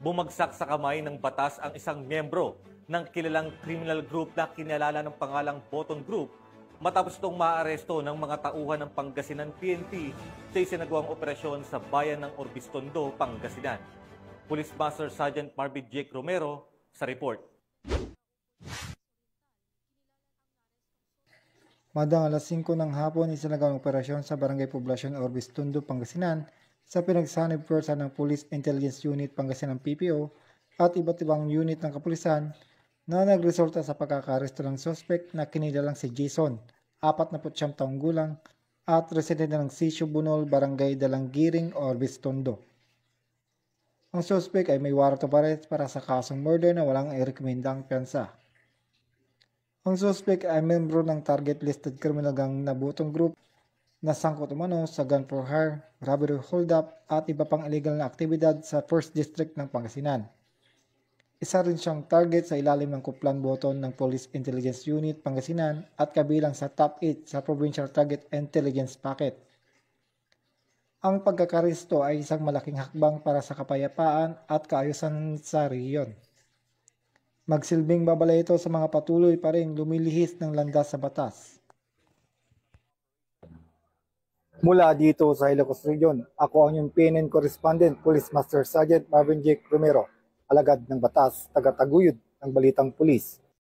bumagsak sa kamay ng batas ang isang miyembro ng kilalang criminal group na kinalala ng pangalang Boton Group matapos itong maaresto ng mga tauhan ng Pangasinan PNP sa isinagawang operasyon sa bayan ng Orbistondo, Pangasinan. Police Master Sergeant Marvin Jake Romero sa report. Madang alas 5 ng hapon, isinagawang operasyon sa Barangay Poblacion Orbistondo, Pangasinan sa pinagsanib pwersa ng Police Intelligence Unit Pangasinan PPO at iba't ibang unit ng kapulisan na nagresulta sa pagkakaresto ng suspect na kinilalang si Jason, 49 taong gulang at residente ng Sitio Bunol, Barangay Dalanggiring, Orbistondo. Ang suspect ay may warrant of arrest para sa kasong murder na walang irekomendang piyansa. Ang suspect ay membro ng target listed criminal gang na Boton Group na sangkot umano sa gun for hire, robbery hold-up at iba pang illegal na aktibidad sa 1st District ng Pangasinan. Isa rin siyang target sa ilalim ng Kuplan Boton ng Police Intelligence Unit Pangasinan at kabilang sa top 8 sa Provincial Target Intelligence Packet. Ang pagkakaresto ay isang malaking hakbang para sa kapayapaan at kaayusan sa rehiyon. Magsilbing babala ito sa mga patuloy pa rin lumilihis ng landas sa batas. Mula dito sa Ilocos Region, ako ang inyong PNN Correspondent, Police Master Sergeant Marvin Jake Romero, alagad ng batas, taga-taguyod ng Balitang Pulis.